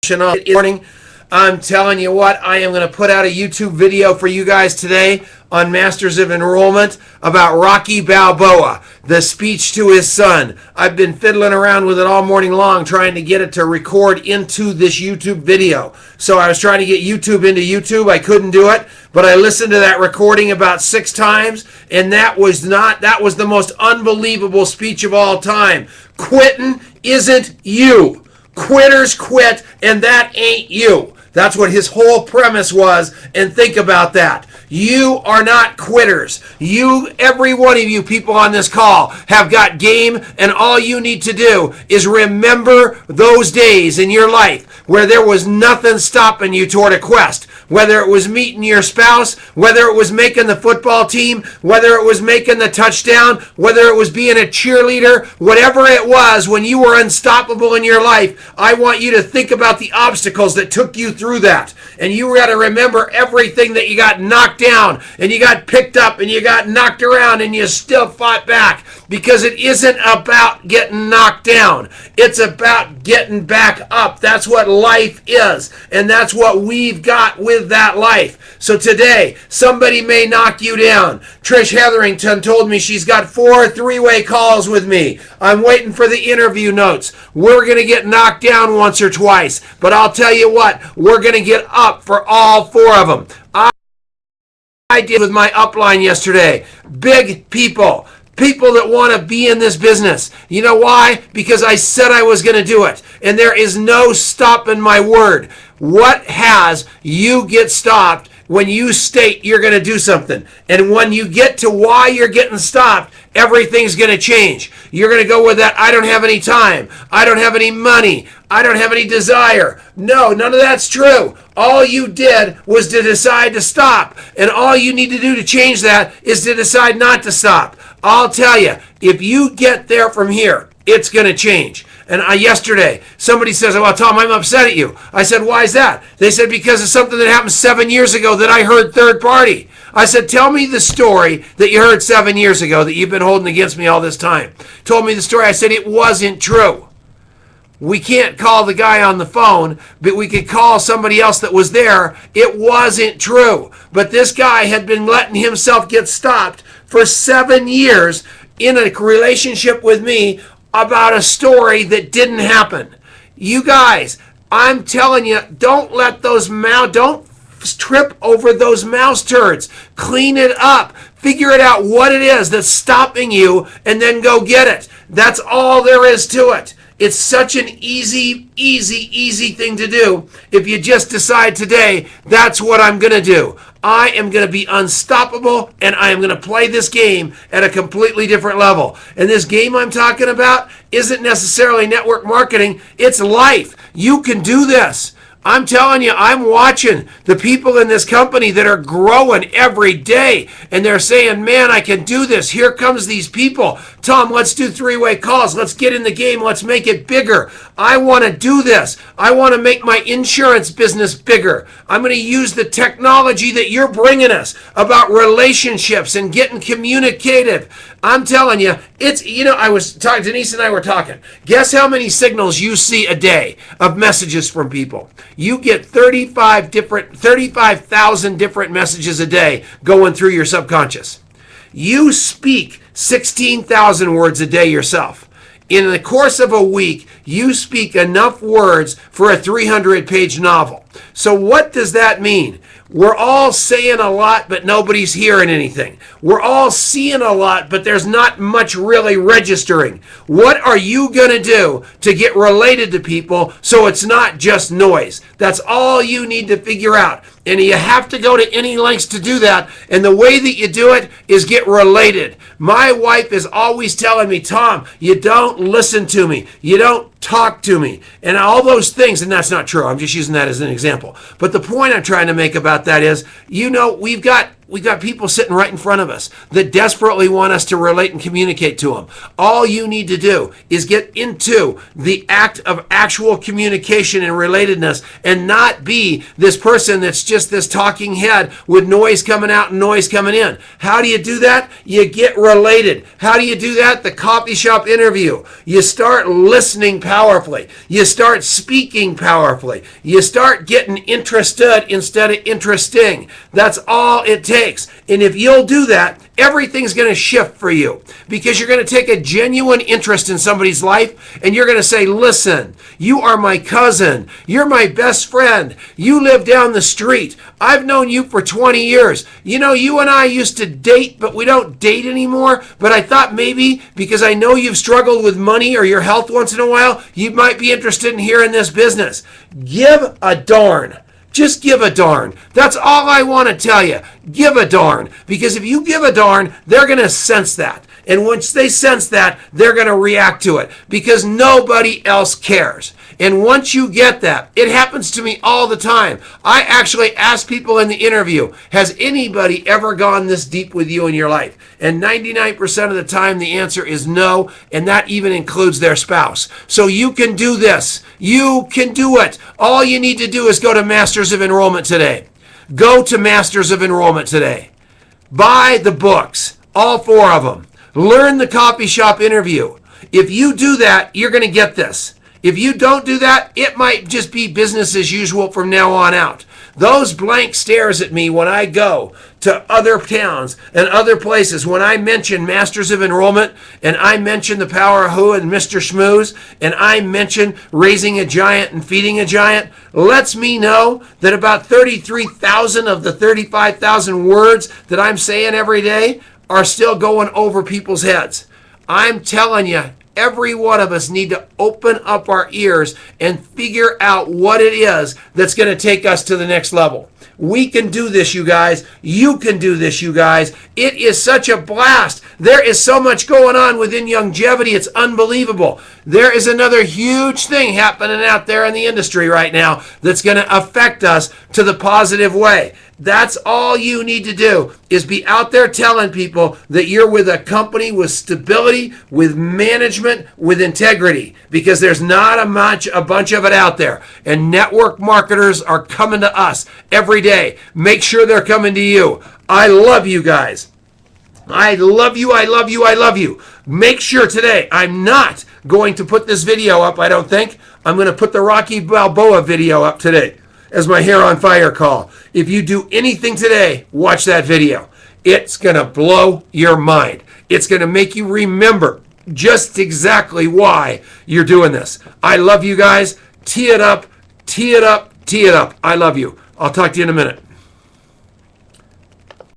Good morning. I'm telling you what, I am going to put out a YouTube video for you guys today on Masters of Enrollment about Rocky Balboa, the speech to his son. I've been fiddling around with it all morning long trying to get it to record into this YouTube video. So I was trying to get YouTube into YouTube. I couldn't do it, but I listened to that recording about 6 times, and that was the most unbelievable speech of all time. Quitting isn't you. Quitters quit, and that ain't you. That's what his whole premise was, and think about that. You are not quitters. Every one of you people on this call have got game, and all you need to do is remember those days in your life where there was nothing stopping you toward a quest. Whether it was meeting your spouse, whether it was making the football team, whether it was making the touchdown, whether it was being a cheerleader, whatever it was, when you were unstoppable in your life, I want you to think about the obstacles that took you through that. And you got to remember everything that you got knocked down, and you got picked up, and you got knocked around, and you still fought back. Because it isn't about getting knocked down. It's about getting back up. That's what life is. And that's what we've got with that life. So today, somebody may knock you down. Trish Hetherington told me she's got 4 3-way calls with me. I'm waiting for the interview notes. We're going to get knocked down once or twice. But I'll tell you what, we're going to get up for all 4 of them. I did with my upline yesterday. Big people. People that want to be in this business. You know why? Because I said I was going to do it. And there is no stopping my word. What has you get stopped when you state you're going to do something? And when you get to why you're getting stopped, everything's going to change. You're going to go with that, I don't have any time. I don't have any money. I don't have any desire. No, none of that's true. All you did was to decide to stop. And all you need to do to change that is to decide not to stop. I'll tell you, if you get there from here, it's going to change. And yesterday, somebody says, well, Tom, I'm upset at you. I said, why is that? They said, because of something that happened 7 years ago that I heard third party. I said, tell me the story that you heard 7 years ago that you've been holding against me all this time. Told me the story. I said, it wasn't true. We can't call the guy on the phone, but we could call somebody else that was there. It wasn't true. But this guy had been letting himself get stopped for 7 years in a relationship with me about a story that didn't happen. You guys, I'm telling you, don't trip over those mouse turds. Clean it up. Figure it out what it is that's stopping you, and then go get it. That's all there is to it. It's such an easy thing to do if you just decide today, that's what I'm going to do. I am going to be unstoppable, and I am going to play this game at a completely different level. And this game I'm talking about isn't necessarily network marketing. It's life. You can do this. I'm telling you, I'm watching the people in this company that are growing every day, and they're saying, man, I can do this. Here comes these people. Tom, let's do 3-way calls. Let's get in the game. Let's make it bigger. I want to do this. I want to make my insurance business bigger. I'm going to use the technology that you're bringing us about relationships and getting communicative. I'm telling you, I was talking, Denise and I were talking. Guess how many signals you see a day of messages from people? You get 35,000 different messages a day going through your subconscious. You speak 16,000 words a day yourself. In the course of a week, you speak enough words for a 300-page novel. So what does that mean? We're all saying a lot, but nobody's hearing anything. We're all seeing a lot, but there's not much really registering. What are you going to do to get related to people so it's not just noise? That's all you need to figure out. And you have to go to any lengths to do that. And the way that you do it is get related. My wife is always telling me, Tom, you don't listen to me. You don't talk to me. And all those things. And that's not true. I'm just using that as an example. But the point I'm trying to make about that is, we've got we got people sitting right in front of us that desperately want us to relate and communicate to them. All you need to do is get into the act of actual communication and relatedness and not be this person that's just this talking head with noise coming out and noise coming in. How do you do that? You get related. How do you do that? The coffee shop interview. You start listening powerfully. You start speaking powerfully. You start getting interested instead of interesting. That's all it takes. And if you'll do that, everything's going to shift for you because you're going to take a genuine interest in somebody's life and you're going to say, listen, you are my cousin. You're my best friend. You live down the street. I've known you for 20 years. You know, you and I used to date, but we don't date anymore. But I thought maybe because I know you've struggled with money or your health once in a while, you might be interested in hearing this business. Give a darn. Just give a darn. That's all I want to tell you. Give a darn. Because if you give a darn, they're going to sense that. And once they sense that, they're going to react to it because nobody else cares. And once you get that, it happens to me all the time. I actually ask people in the interview, has anybody ever gone this deep with you in your life? And 99% of the time, the answer is no, and that even includes their spouse. So you can do this. You can do it. All you need to do is go to Masters of Enrollment today. Go to Masters of Enrollment today. Buy the books, all 4 of them. Learn the coffee shop interview. If you do that, you're going to get this. If you don't do that, it might just be business as usual from now on out. Those blank stares at me when I go to other towns and other places, when I mention Masters of Enrollment and I mention the Power of Who and Mr. Schmooze and I mention raising a giant and feeding a giant, lets me know that about 33,000 of the 35,000 words that I'm saying every day are still going over people's heads. I'm telling you, every one of us need to open up our ears and figure out what it is that's going to take us to the next level. We can do this, you guys. You can do this, you guys. It is such a blast. There is so much going on within longevity. It's unbelievable. There is another huge thing happening out there in the industry right now that's going to affect us to the positive way. That's all you need to do is be out there telling people that you're with a company with stability, with management, with integrity, because there's not a bunch of it out there. And network marketers are coming to us every day. Make sure they're coming to you. I love you guys. I love you, I love you, I love you. Make sure today, I'm not going to put this video up, I don't think. I'm going to put the Rocky Balboa video up today as my hair on fire call. If you do anything today, watch that video. It's going to blow your mind. It's going to make you remember just exactly why you're doing this. I love you guys. Tee it up, tee it up, tee it up. I love you. I'll talk to you in a minute.